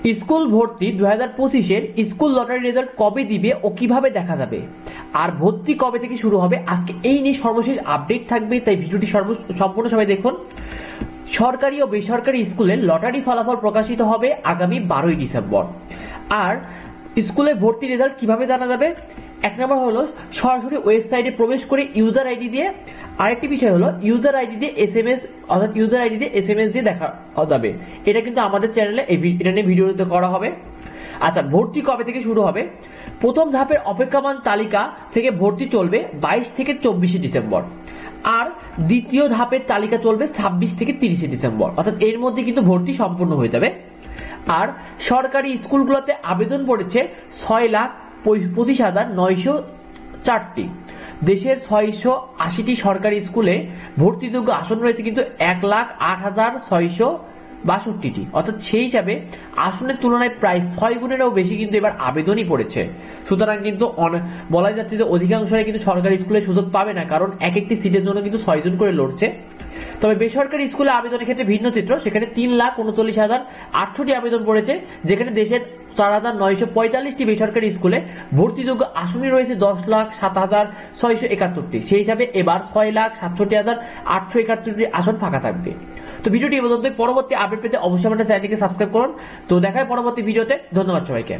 School ভর্তি 2025-এর school lottery result কবে দিবে ও কিভাবে দেখা যাবে, আর ভর্তি কবে থেকে শুরু হবে, আজকে এই নিয়ে সর্বশেষ আপডেট থাকবে, তাই ভিডিওটি সম্পূর্ণ সবাই দেখুন। সরকারি ও বেসরকারি স্কুলের লটারি ফলাফল প্রকাশিত হবে আগামী 12ই ডিসেম্বর। আর স্কুলে ভর্তি রেজাল্ট কিভাবে জানা যাবে? এক নম্বর হলো সরাসরি ওয়েবসাইটে প্রবেশ করে ইউজার আইডি দিয়ে, আরেকটি বিষয় হলো ইউজার আইডি দিয়ে এসএমএস, অর্থাৎ ইউজার আইডি দিয়ে এসএমএস দিয়ে দেখা যাবে। এটা কিন্তু আমাদের চ্যানেলে এটা নিয়ে ভিডিওতে করা হবে। আচ্ছা, ভর্তি কবে থেকে শুরু হবে? প্রথম ধাপের অপেক্ষমান তালিকা থেকে ভর্তি চলবে 22 থেকে 24 ডিসেম্বর, আর দ্বিতীয় ধাপের তালিকা চলবে 26 থেকে 30 ডিসেম্বর, অর্থাৎ এর মধ্যে কিন্তু ভর্তি সম্পূর্ণ হয়ে যাবে। আর সরকারি স্কুলগুলোতে আবেদন পড়েছে 6,25,904টি। দেশের 680টি সরকারি স্কুলে ভর্তিযোগ্য আসন রয়েছে কিন্তু 1,08,662টি, অর্থাৎ সেই হিসাবে আসনের তুলনায় প্রায় 6 গুণেরও বেশি কিন্তু এবার আবেদনই পড়েছে। সুতরাং কিন্তু বলা যাচ্ছে যে অধিকাংশরাই কিন্তু সরকারি স্কুলে সুযোগ পাবে না, কারণ এক একটি সিটের জন্য কিন্তু 6 জন করে লড়ছে। তবে বেসরকারি স্কুলে আবেদনের ক্ষেত্রে ভিন্ন চিত্র, সেখানে 3,39,800টি আবেদন পড়েছে, যেখানে দেশের 4,945টি বেসরকারি স্কুলে ভর্তিযোগ্য আসনই রয়েছে 10,07,671টি। সেই হিসাবে এবার 6,67,871টি আসন ফাঁকা থাকবে। তো ভিডিওটি এই পর্যন্ত। পরবর্তী আপডেট পেতে অবশ্যই আমাদের চ্যানেলটিকে সাবস্ক্রাইব করুন। তো দেখা হয় পরবর্তী ভিডিওতে। ধন্যবাদ সবাইকে।